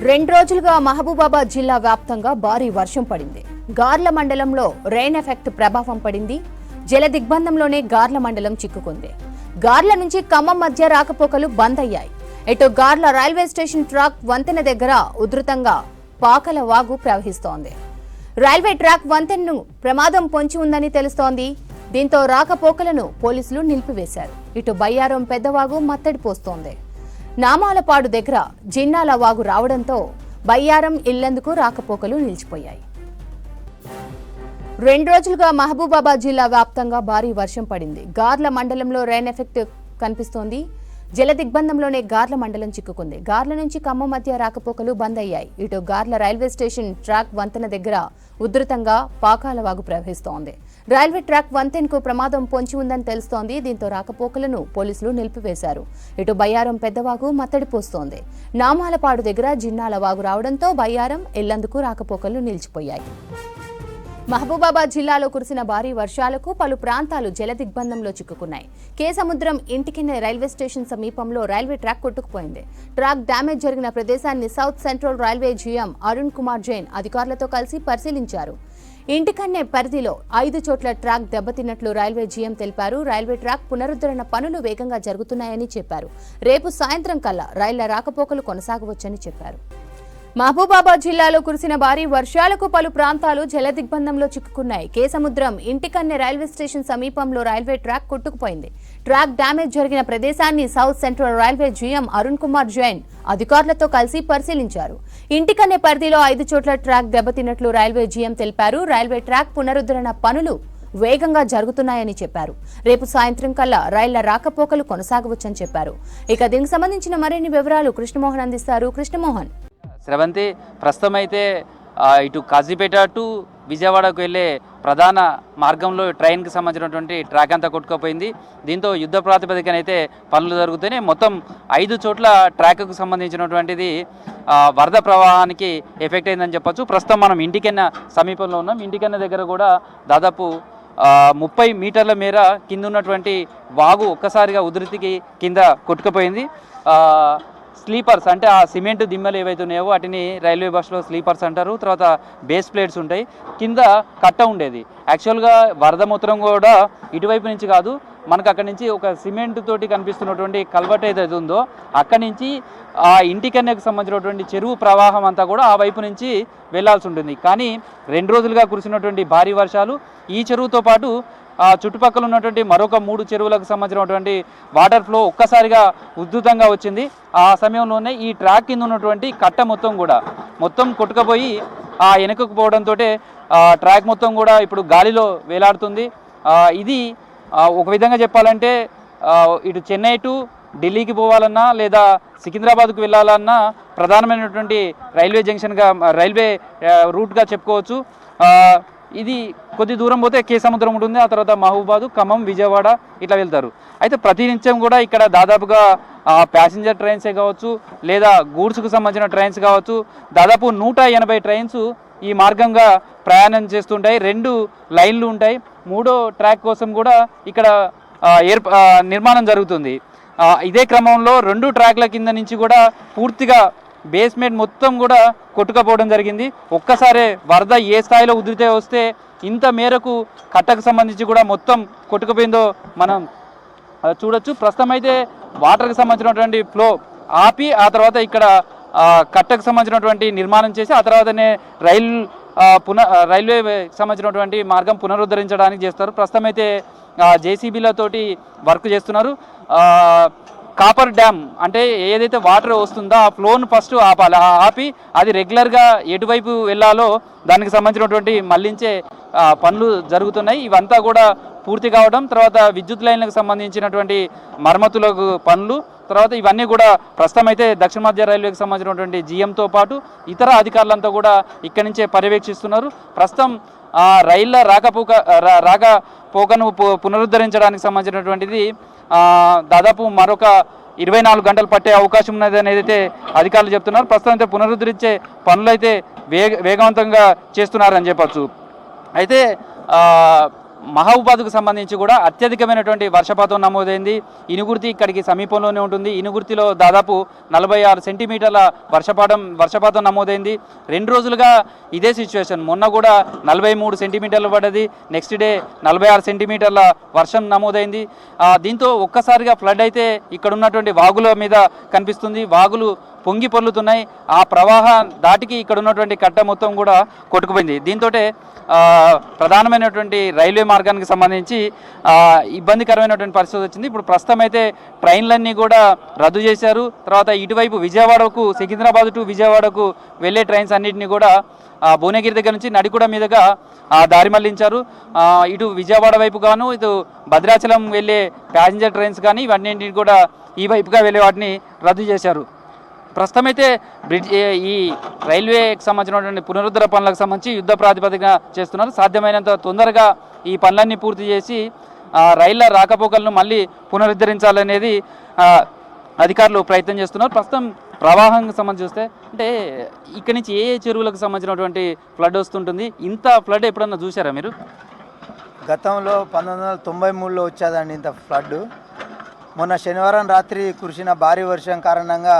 రెండు రోజులుగా మహబూబాబాద్ జిల్లా వ్యాప్తంగా భారీ వర్షం పడింది. గార్ల మండలంలో రెయిన్ ఎఫెక్ట్ ప్రభావం పడింది. జల దిగ్బంధంలోనే గార్ల మండలం చిక్కుకుంది. గార్ల నుంచి ఖమ్మం మధ్య రాకపోకలు బంద్ అయ్యాయి. ఇటు గార్ల రైల్వే స్టేషన్ ట్రాక్ వంతెన దగ్గర ఉధృతంగా పాకల వాగు ప్రవహిస్తోంది. రైల్వే ట్రాక్ వంతెనను ప్రమాదం పొంచి ఉందని తెలుస్తోంది. దీంతో రాకపోకలను పోలీసులు నిలిపివేశారు. ఇటు బయ్యారం పెద్దవాగు మత్తడి పోస్తోంది. నామాలపాడు దగ్గర జిన్నాల వాగు రావడంతో బయ్యారం ఇల్లందుకు రాకపోకలు నిలిచిపోయాయి. రెండు రోజులుగా మహబూబాబాద్ జిల్లా వ్యాప్తంగా భారీ వర్షం పడింది. గార్ల మండలంలో రెయిన్ ఎఫెక్ట్ కనిపిస్తోంది. జల దిగ్బంధంలోనే గార్ల మండలం చిక్కుకుంది. గార్ల నుంచి ఖమ్మం మధ్య రాకపోకలు బంద్ అయ్యాయి. ఇటు గార్ల రైల్వే స్టేషన్ ట్రాక్ వంతెన దగ్గర ఉధృతంగా పాకాల వాగు ప్రవహిస్తోంది. రైల్వే ట్రాక్ వంతెనకు ప్రమాదం పొంచి ఉందని తెలుస్తోంది. దీంతో రాకపోకలను పోలీసులు నిలిపివేశారు. ఇటు బయ్యారం పెద్దవాగు మత్తడి పోస్తోంది. నామాలపాడు దగ్గర జిన్నాల వాగు రావడంతో బయ్యారం ఇల్లందుకు రాకపోకలు నిలిచిపోయాయి. మహబూబాబాద్ జిల్లాలో కురిసిన భారీ వర్షాలకు పలు ప్రాంతాలు జల దిగ్బంధంలో చిక్కుకున్నాయి. కేసముద్రం ఇంటికిన్న రైల్వే స్టేషన్ సమీపంలో రైల్వే ట్రాక్ కొట్టుకుపోయింది. ట్రాక్ డ్యామేజ్ జరిగిన ప్రదేశాన్ని south central railway GM Arun Kumar Jain అధికారులతో కలిసి పరిశీలించారు. ఇంటికన్నే పరిధిలో 5 చోట్ల ట్రాక్ దెబ్బతిన్నట్లు రైల్వే జీఎం తెలిపారు. రైల్వే ట్రాక్ పునరుద్ధరణ పనులు వేగంగా జరుగుతున్నాయని చెప్పారు. రేపు సాయంత్రం కల్లా రైళ్ల రాకపోకలు కొనసాగవచ్చని చెప్పారు. మహబూబాబాద్ జిల్లాలో కురిసిన భారీ వర్షాలకు పలు ప్రాంతాలు జల దిగ్బంధంలో చిక్కుకున్నాయి. కేసముద్రం ఇంటికన్నె రైల్వే స్టేషన్ సమీపంలో రైల్వే ట్రాక్ కొట్టుకుపోయింది. ట్రాక్ డ్యామేజ్ జరిగిన ప్రదేశాన్ని south central railway GM Arun Kumar Jain అధికారులతో కలిసి పరిశీలించారు. ఇంటికన్నె పరిధిలో 5 చోట్ల ట్రాక్ దెబ్బతిన్నట్లు రైల్వే జీఎం తెలిపారు. రైల్వే ట్రాక్ పునరుద్ధరణ పనులు వేగంగా జరుగుతున్నాయని చెప్పారు. రేపు సాయంత్రం కల్లా రైళ్ల రాకపోకలు కొనసాగవచ్చని చెప్పారు. ఇక దీనికి సంబంధించిన మరిన్ని వివరాలు కృష్ణమోహన్ అందిస్తారు. కృష్ణమోహన్. శ్రవంతి, ప్రస్తుతం అయితే ఇటు కాజీపేట టు విజయవాడకు వెళ్ళే ప్రధాన మార్గంలో ట్రైన్కి సంబంధించినటువంటి ట్రాక్ అంతా కొట్టుకుపోయింది. దీంతో యుద్ధ ప్రాతిపదికన అయితే పనులు జరుగుతున్నాయి. మొత్తం 5 చోట్ల ట్రాక్కు సంబంధించినటువంటిది వరద ప్రవాహానికి ఎఫెక్ట్ అయిందని చెప్పొచ్చు. ప్రస్తుతం మనం ఇంటికన్నా సమీపంలో ఉన్నాం. ఇంటికన్నా దగ్గర కూడా దాదాపు 30 మీటర్ల మేర కింద ఉన్నటువంటి వాగు ఒక్కసారిగా ఉధృతికి కింద కొట్టుకుపోయింది. స్లీపర్స్ అంటే ఆ సిమెంట్ దిమ్మలు ఏవైతే ఉన్నాయో వాటిని రైల్వే బస్సులో స్లీపర్స్ అంటారు. తర్వాత బేస్ ప్లేట్స్ ఉంటాయి. కింద కట్ట ఉండేది. యాక్చువల్గా వరద మొత్తం కూడా ఇటువైపు నుంచి కాదు, మనకు అక్కడి నుంచి ఒక సిమెంట్ తోటి కనిపిస్తున్నటువంటి కల్వర్ట్ ఏదైతే ఉందో అక్కడి నుంచి ఆ ఇంటికన్నెకు సంబంధించినటువంటి చెరువు ప్రవాహం అంతా కూడా ఆ వైపు నుంచి వెళ్లాల్సి ఉంటుంది. కానీ 2 రోజులుగా కురిసినటువంటి భారీ వర్షాలు ఈ చెరువుతో పాటు చుట్టుపక్కల ఉన్నటువంటి మరొక 3 చెరువులకు సంబంధించినటువంటి వాటర్ ఫ్లో ఒక్కసారిగా ఉధృతంగా వచ్చింది. ఆ సమయంలోనే ఈ ట్రాక్ కింద ఉన్నటువంటి కట్ట మొత్తం కొట్టుకుపోయి వెనుకకు పోవడంతో ట్రాక్ మొత్తం కూడా ఇప్పుడు గాలిలో వేలాడుతుంది. ఇది ఒక విధంగా చెప్పాలంటే ఇటు చెన్నై టు ఢిల్లీకి పోవాలన్నా లేదా సికింద్రాబాద్కు వెళ్ళాలన్నా ప్రధానమైనటువంటి రైల్వే జంక్షన్గా రైల్వే రూట్గా చెప్పుకోవచ్చు. ఇది కొద్ది దూరం పోతే కేసముద్రం ఉంటుంది. ఆ తర్వాత మహబూబాబాద్, ఖమ్మం, విజయవాడ ఇట్లా వెళ్తారు. అయితే ప్రతినిత్యం కూడా ఇక్కడ దాదాపుగా ప్యాసింజర్ ట్రైన్సే కావచ్చు లేదా గూడ్స్కు సంబంధించిన ట్రైన్స్ కావచ్చు, దాదాపు 180 ట్రైన్స్ ఈ మార్గంగా ప్రయాణం చేస్తుంటాయి. 2 లైన్లు ఉంటాయి. 3వ ట్రాక్ కోసం కూడా ఇక్కడ నిర్మాణం జరుగుతుంది. ఇదే క్రమంలో 2 ట్రాక్ల కింద నుంచి కూడా పూర్తిగా బేస్మెంట్ మొత్తం కూడా కొట్టుకపోవడం జరిగింది. ఒక్కసారే వరద ఏ స్థాయిలో ఉధృతి వస్తే ఇంత మేరకు కట్టకు సంబంధించి కూడా మొత్తం కొట్టుకుపోయిందో మనం చూడొచ్చు. ప్రస్తుతం అయితే వాటర్కి సంబంధించినటువంటి ఫ్లో ఆపి ఆ తర్వాత ఇక్కడ కట్టకు సంబంధించినటువంటి నిర్మాణం చేసి ఆ తర్వాతనే రైల్వే సంబంధించినటువంటి మార్గం పునరుద్ధరించడానికి చేస్తారు. ప్రస్తుతం అయితే జేసీబీలతోటి వర్క్ చేస్తున్నారు. కాపర్ డ్యామ్ అంటే ఏదైతే వాటర్ వస్తుందో ఆ ఫ్లోను ఫస్ట్ ఆపాలి. ఆపి అది రెగ్యులర్గా ఎటువైపు వెళ్ళాలో దానికి సంబంధించినటువంటి మళ్లించే పనులు జరుగుతున్నాయి. ఇవంతా కూడా పూర్తి కావడం, తర్వాత విద్యుత్ లైన్లకు సంబంధించినటువంటి మరమ్మతులకు పనులు, తర్వాత ఇవన్నీ కూడా ప్రస్తుతం అయితే దక్షిణ మధ్య రైల్వేకి సంబంధించినటువంటి జీఎంతో పాటు ఇతర అధికారులంతా కూడా ఇక్కడి నుంచే పర్యవేక్షిస్తున్నారు. ప్రస్తుతం రైళ్ల రాకపోకను పునరుద్ధరించడానికి సంబంధించినటువంటిది దాదాపు మరొక 24 గంటలు పట్టే అవకాశం ఉన్నది అనేది అయితే అధికారులు చెప్తున్నారు. ప్రస్తుతం అయితే పునరుద్ధరించే పనులు అయితే వేగవంతంగా చేస్తున్నారని చెప్పచ్చు. అయితే మహబూబాద్కు సంబంధించి కూడా అత్యధికమైనటువంటి వర్షపాతం నమోదైంది. ఇనుగుర్తి ఇక్కడికి సమీపంలోనే ఉంటుంది. ఇనుగుర్తిలో దాదాపు 46 సెంటీమీటర్ల వర్షపాతం నమోదైంది. 2 రోజులుగా ఇదే సిచ్యువేషన్. మొన్న కూడా 43 సెంటీమీటర్లు పడ్డది. నెక్స్ట్ డే 46 సెంటీమీటర్ల వర్షం నమోదైంది. దీంతో ఒక్కసారిగా ఫ్లడ్ అయితే ఇక్కడ ఉన్నటువంటి వాగుల మీద కనిపిస్తుంది. వాగులు పొంగి పొర్లుతున్నాయి. ఆ ప్రవాహం దాటికి ఇక్కడ ఉన్నటువంటి కట్ట మొత్తం కూడా కొట్టుకుపోయింది. దీంతో ప్రధానమైనటువంటి రైల్వే మార్గానికి సంబంధించి ఇబ్బందికరమైనటువంటి పరిస్థితి వచ్చింది. ఇప్పుడు ప్రస్తుతం అయితే ట్రైన్లన్నీ కూడా రద్దు చేశారు. తర్వాత ఇటువైపు విజయవాడకు, సికింద్రాబాద్ టు విజయవాడకు వెళ్ళే ట్రైన్స్ అన్నింటినీ కూడా భువనగిరి దగ్గర నుంచి నడికుడ మీదుగా దారి మళ్లించారు. ఇటు విజయవాడ వైపు గాను, ఇటు భద్రాచలం వెళ్ళే ప్యాసింజర్ ట్రైన్స్ కానీ ఇవన్నింటినీ కూడా ఈ వైపుగా వెళ్ళే వాటిని రద్దు చేశారు. ప్రస్తుతం అయితే ఈ రైల్వేకి సంబంధించినటువంటి పునరుద్ధరణ పనులకు సంబంధించి యుద్ధ ప్రాతిపదికన చేస్తున్నారు. సాధ్యమైనంత తొందరగా ఈ పనులన్నీ పూర్తి చేసి రైళ్ల రాకపోకలను మళ్ళీ పునరుద్ధరించాలనేది అధికారులు ప్రయత్నం చేస్తున్నారు. ప్రస్తుతం ప్రవాహానికి సంబంధించి చూస్తే అంటే ఇక్కడి నుంచి ఏ చెరువులకు సంబంధించినటువంటి ఫ్లడ్ వస్తుంటుంది? ఇంత ఫ్లడ్ ఎప్పుడన్నా చూసారా మీరు? గతంలో 1993లో వచ్చేదండి ఇంత ఫ్లడ్. మొన్న శనివారం రాత్రి కురిసిన భారీ వర్షం కారణంగా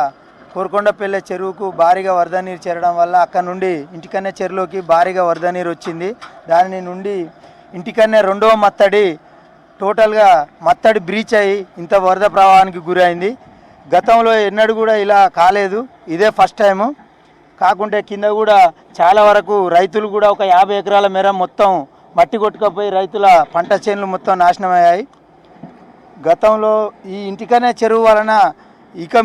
కోరుకొండపల్లె చెరువుకు భారీగా వరద నీరు చేరడం వల్ల అక్కడ నుండి ఇంటికన్నే చెరువులోకి భారీగా వరద నీరు వచ్చింది. దాని నుండి ఇంటికన్నే రెండవ మత్తడి టోటల్గా మత్తడి బ్రీచ్ అయ్యి ఇంత వరద ప్రవాహానికి గురైంది. గతంలో ఎన్నడూ కూడా ఇలా కాలేదు, ఇదే ఫస్ట్ టైము. కాకుంటే కింద కూడా చాలా వరకు రైతులు కూడా ఒక 50 ఎకరాల మేర మొత్తం మట్టి కొట్టుకపోయి రైతుల పంట చేనులు మొత్తం నాశనమయ్యాయి. గతంలో ఈ ఇంటికనే చెరువు వలన ఇక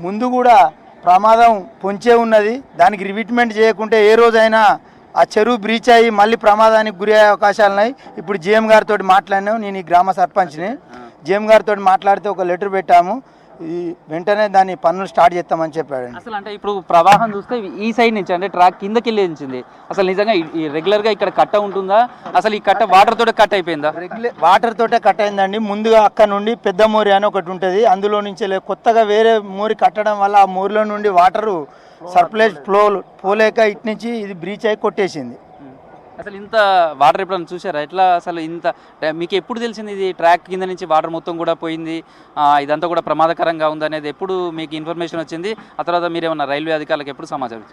ముందు కూడా ప్రమాదం పొంచే ఉన్నది. దానికి రివిట్మెంట్ చేయకుంటే ఏ రోజైనా ఆ చెరువు బ్రీచ్ అయ్యి మళ్ళీ ప్రమాదానికి గురి అయ్యే అవకాశాలు ఉన్నాయి. ఇప్పుడు జీఎం గారితో మాట్లాడినాము. నేను ఈ గ్రామ సర్పంచ్ని. జీఎం గారితో మాట్లాడితే ఒక లెటర్ పెట్టాము. ఈ వెంటనే దాన్ని పనులు స్టార్ట్ చేస్తామని చెప్పాడండి. అసలు అంటే ఇప్పుడు ప్రవాహం చూస్తే ఈ సైడ్ నుంచి అంటే ట్రాక్ కిందకి వెళ్ళించింది. అసలు నిజంగా రెగ్యులర్గా ఇక్కడ కట్ట ఉంటుందా? అసలు ఈ కట్ట వాటర్ తోటే కట్ అయిపోయిందా? వాటర్ తోటే కట్ అయిందండి. ముందుగా అక్కడ నుండి పెద్ద మోరి అని ఒకటి ఉంటుంది, అందులో నుంచి కొత్తగా వేరే మోరి కట్టడం వల్ల ఆ మోరిలో నుండి వాటరు సర్ప్లైజ్ పోలేక ఇటు నుంచి ఇది బ్రీచ్ అయి కొట్టేసింది. అసలు ఇంత వాటర్ ఎప్పుడైనా చూసారా? ఎట్లా అసలు ఇంత మీకు ఎప్పుడు తెలిసింది ఇది ట్రాక్ కింద నుంచి వాటర్ మొత్తం కూడా పోయింది, ఇదంతా కూడా ప్రమాదకరంగా ఉందనేది ఎప్పుడు మీకు ఇన్ఫర్మేషన్ వచ్చింది? ఆ తర్వాత మీరేమన్నా రైల్వే అధికారులకు ఎప్పుడు సమాచారం?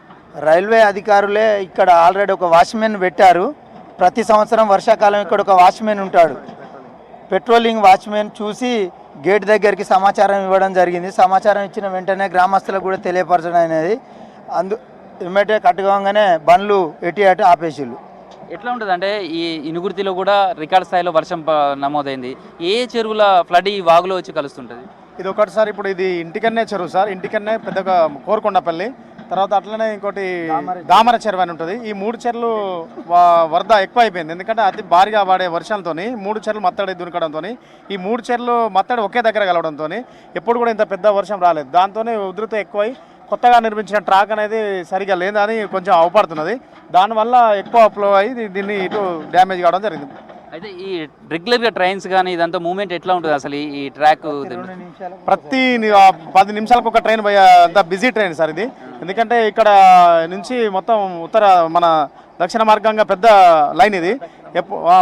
రైల్వే అధికారులే ఇక్కడ ఆల్రెడీ ఒక వాచ్మెన్ పెట్టారు. ప్రతి సంవత్సరం వర్షాకాలం ఇక్కడ ఒక వాచ్మెన్ ఉంటాడు. పెట్రోలింగ్ వాచ్మెన్ చూసి గేట్ దగ్గరికి సమాచారం ఇవ్వడం జరిగింది. సమాచారం ఇచ్చిన వెంటనే గ్రామస్తులకు కూడా తెలియపరచడం అనేది ఇమ్మీడియట్గా కట్టుకోగానే బండ్లు ఎటు అటు ఆపేసిళ్ళు. ఎట్లా ఉంటుంది అంటే ఈ ఇనుగుర్తిలో కూడా రికార్డ్ స్థాయిలో వర్షం నమోదైంది. ఏ చెరువుల ఫ్లడ్ ఈ వాగులో వచ్చి కలుస్తుంటుంది? ఇది ఒకటిసారి ఇప్పుడు ఇది ఇంటికన్నే చెరువు సార్, ఇంటికన్నే పెద్దగా కోరుకొండపల్లి, తర్వాత అట్లనే ఇంకోటి దామర చెరువు అని ఉంటుంది. ఈ 3 చెరువులు వరద ఎక్కువ అయిపోయింది. ఎందుకంటే అతి భారీగా పడే వర్షాలతో 3 చెరువులు మత్తడి దునకడంతో ఈ 3 చెరువులు మత్తడి ఒకే దగ్గర కలవడంతో ఎప్పుడు కూడా ఇంత పెద్ద వర్షం రాలేదు. దాంతోనే ఉధృతి ఎక్కువై కొత్తగా నిర్మించిన ట్రాక్ అనేది సరిగా లేదని కొంచెం అవపడుతున్నది. దానివల్ల ఎక్కువ ఫ్లో అయ్యి దీన్ని ఇటు డ్యామేజ్ కావడం జరిగింది. అయితే ఈ రెగ్యులర్గా ట్రైన్స్ కానీ ఇదంతా మూవ్మెంట్ ఎట్లా ఉంటుంది అసలు ఈ ట్రాక్? ప్రతి 10 నిమిషాలకు ఒక ట్రైన్ పోయే అంత బిజీ ట్రైన్ సార్ ఇది. ఎందుకంటే ఇక్కడ నుంచి మొత్తం మన దక్షిణ మార్గంగా పెద్ద లైన్ ఇది.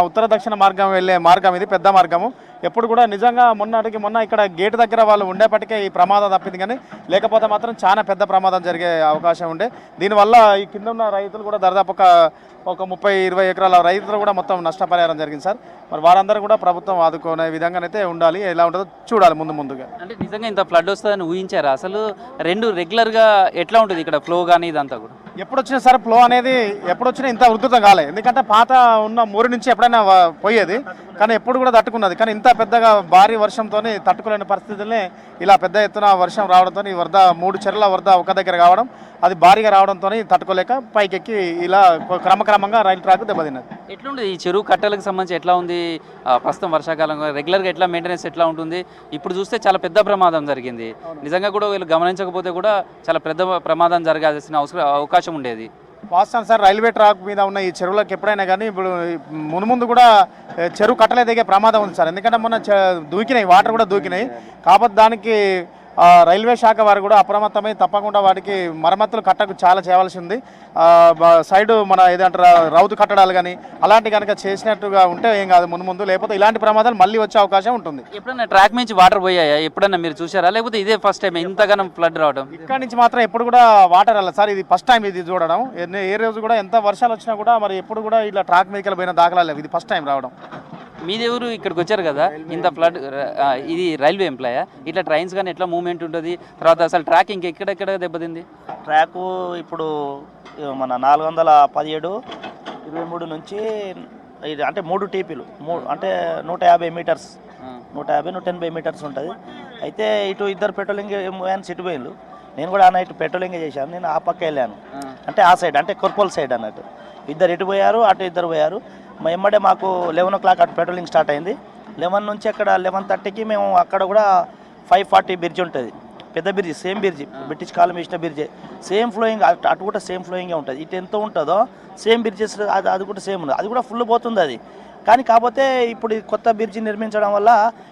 ఉత్తర దక్షిణ మార్గం వెళ్ళే మార్గం ఇది, పెద్ద మార్గము. ఎప్పుడు కూడా నిజంగా మొన్న ఇక్కడ గేట్ దగ్గర వాళ్ళు ఉండేపటికే ఈ ప్రమాదం తప్పింది, కానీ లేకపోతే మాత్రం చాలా పెద్ద ప్రమాదం జరిగే అవకాశం ఉండే. దీనివల్ల ఈ కింద ఉన్న రైతులు కూడా దాదాపు ఒక 30-20 ఎకరాల రైతులు కూడా మొత్తం నష్టపరిహారం జరిగింది సార్. మరి వారందరూ కూడా ప్రభుత్వం ఆదుకునే విధంగానైతే ఉండాలి. ఎలా ఉంటుందో చూడాలి ముందుగా. అంటే నిజంగా ఇంత ఫ్లడ్ వస్తుందని ఊహించారా అసలు? రెగ్యులర్గా ఎట్లా ఉంటుంది ఇక్కడ ఫ్లో కానీ ఇదంతా కూడా? ఎప్పుడు వచ్చినా సరే ఫ్లో అనేది ఎప్పుడు వచ్చినా ఇంత ఉధృతం కాలేదు. ఎందుకంటే పాత ఉన్న మోరి నుంచి ఎప్పుడైనా పోయేది, కానీ ఎప్పుడు కూడా తట్టుకున్నది. కానీ ఇంత పెద్దగా భారీ వర్షంతో తట్టుకోలేని పరిస్థితుల్ని ఇలా పెద్ద ఎత్తున వర్షం రావడంతో ఈ వరద 3 చెరువుల వరద ఒక దగ్గర కావడం, అది భారీగా రావడంతో తట్టుకోలేక పైకెక్కి ఇలా క్రమక్రమంగా రైలు ట్రాక్ దెబ్బతిన్నది. ఎట్లుంది ఈ చెరువు కట్టలకు సంబంధించి ఎట్లా ఉంది ప్రస్తుతం వర్షాకాలంలో? రెగ్యులర్గా ఎట్లా మెయింటెనెన్స్ ఎట్లా ఉంటుంది? ఇప్పుడు చూస్తే చాలా పెద్ద ప్రమాదం జరిగింది. నిజంగా కూడా వీళ్ళు గమనించకపోతే కూడా చాలా పెద్ద ప్రమాదం జరగాల్సిన అవకాశం ఉండేది. వాస్తవం సార్, రైల్వే ట్రాక్ మీద ఉన్న ఈ చెరువులకు ఎప్పుడైనా కానీ ఇప్పుడు మున్ముందు కూడా చెరువు కట్టలే దిగే ప్రమాదం ఉంది సార్. ఎందుకంటే మొన్న దూకినాయి, వాటర్ కూడా దూకినాయి. కాకపోతే దానికి రైల్వే శాఖ వారు కూడా అప్రమత్తమై తప్పకుండా వాటికి మరమ్మతులు కట్టకు చాలా చేయవలసి ఉంది. సైడు మన ఏదంటారు రౌతు కట్టడాలు కానీ అలాంటి కనుక చేసినట్టుగా ఉంటే ఏం కాదు ముందు, లేకపోతే ఇలాంటి ప్రమాదాలు మళ్ళీ వచ్చే అవకాశం ఉంటుంది. ఎప్పుడన్నా ట్రాక్ నుంచి వాటర్ పోయాయా? ఎప్పుడన్నా మీరు చూసారా, లేకపోతే ఇదే ఫస్ట్ టైం ఇంతగానం ఫ్లడ్ రావడం? ఇక్కడ నుంచి మాత్రం ఎప్పుడు కూడా వాటర్ అలా సార్, ఇది ఫస్ట్ టైం ఇది చూడడం. ఏ రోజు కూడా ఎంత వర్షాలు వచ్చినా కూడా మరి ఎప్పుడు కూడా ఇలా ట్రాక్ మీదకి పోయిన దాఖలా లేవు. ఇది ఫస్ట్ టైం రావడం. మీదెవరు ఇక్కడికి వచ్చారు కదా, ఇంత ఫ్లడ్, ఇది రైల్వే ఎంప్లాయా? ఇట్లా ట్రైన్స్ కానీ ఎట్లా మూవ్మెంట్ ఉంటుంది? తర్వాత అసలు ట్రాక్ ఇంకెక్కడెక్కడ దెబ్బతింది? ట్రాకు ఇప్పుడు మన 417, 23 నుంచి ఇది అంటే 3 టీపీలు అంటే 150 మీటర్స్, 150-180 మీటర్స్ ఉంటుంది. అయితే ఇటు ఇద్దరు పెట్రోలింగ్ వ్యాన్స్ ఇటు పోయిన్లు, నేను కూడా ఆ నైట్ పెట్రోలింగ్ చేశాను. నేను ఆ పక్క వెళ్ళాను, అంటే ఆ సైడ్ అంటే కొర్పోల్ సైడ్ అన్నట్టు. ఇద్దరు ఇటు పోయారు, అటు ఇద్దరు పోయారు. ఎమ్మడే మాకు 11 o'clock అటు పెట్రోలింగ్ స్టార్ట్ అయింది. 11 నుంచి అక్కడ 11:30కి మేము అక్కడ కూడా 540 బ్రిడ్జ్ ఉంటుంది, పెద్ద బ్రిడ్జ్, సేమ్ బ్రిడ్జ్, బ్రిటిష్ కాలం వేసిన బ్రిడ్జే, సేమ్ ఫ్లోయింగ్. అటు కూడా సేమ్ ఫ్లోయింగే ఉంటుంది. ఇటు ఎంత ఉంటుందో సేమ్ బ్రిడ్జెస్ అది కూడా సేమ్ ఉంది. అది కూడా ఫుల్ పోతుంది అది. కానీ కాకపోతే ఇప్పుడు కొత్త బ్రిడ్జి నిర్మించడం వల్ల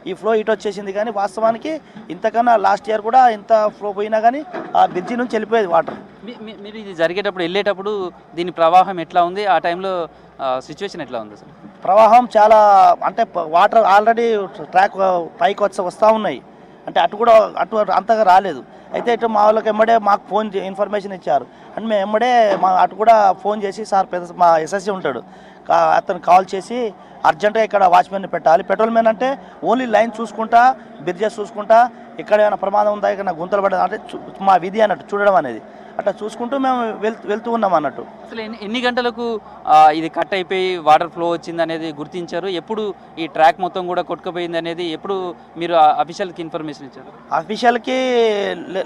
ఈ ఫ్లో ఇటు వచ్చేసింది. కానీ వాస్తవానికి ఇంతకన్నా లాస్ట్ ఇయర్ కూడా ఇంత ఫ్లో పోయినా కానీ ఆ బ్రిడ్జి నుంచి వెళ్ళిపోయేది వాటర్. మీరు ఇది జరిగేటప్పుడు వెళ్ళేటప్పుడు దీని ప్రవాహం ఎట్లా ఉంది? ఆ టైంలో సిచ్యువేషన్ ఎట్లా ఉంది అసలు? ప్రవాహం చాలా, అంటే వాటర్ ఆల్రెడీ ట్రాక్ పైకి వస్తూ ఉన్నాయి, అంటే అటు కూడా అటు అంతగా రాలేదు. అయితే ఇటు మా వాళ్ళకి ఎమ్మడే మాకు ఫోన్ ఇన్ఫర్మేషన్ ఇచ్చారు. అండ్ మేము ఎమ్మడే అటు కూడా ఫోన్ చేసి సార్ మా ఎస్ఎస్సీ ఉంటాడు, అతను కాల్ చేసి అర్జెంటుగా ఇక్కడ వాచ్మెన్ని పెట్టాలి. పెట్రోల్ మ్యాన్ అంటే ఓన్లీ లైన్ చూసుకుంటా, బ్రిడ్జెస్ చూసుకుంటా, ఇక్కడ ఏమైనా ప్రమాదం ఉందా, ఇక్కడ గుంతలు పడ్డా అంటే మా విధి అన్నట్టు చూడడం అనేది. అట్లా చూసుకుంటూ మేము వెళ్తూ ఉన్నాం అన్నట్టు. అసలు ఎన్ని గంటలకు ఇది కట్ అయిపోయి వాటర్ ఫ్లో వచ్చింది అనేది గుర్తించారు? ఎప్పుడు ఈ ట్రాక్ మొత్తం కూడా కొట్టుకుపోయింది అనేది ఎప్పుడు మీరు అఫీషియల్కి ఇన్ఫర్మేషన్ ఇచ్చారు? అఫీషియల్కి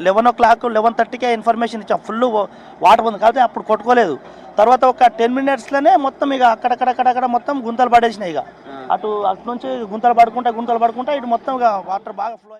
11 o'clock 11:30కే ఇన్ఫర్మేషన్ ఇచ్చాం. ఫుల్ వాటర్ ఉంది కాబట్టి అప్పుడు కొట్టుకోలేదు. తర్వాత ఒక 10 minutesలోనే మొత్తం ఇక అక్కడక్కడ మొత్తం గుంతలు పడేసినాయి. ఇక అటు నుంచి గుంతలు పడుకుంటా ఇటు మొత్తం ఇక వాటర్ బాగా ఫ్లో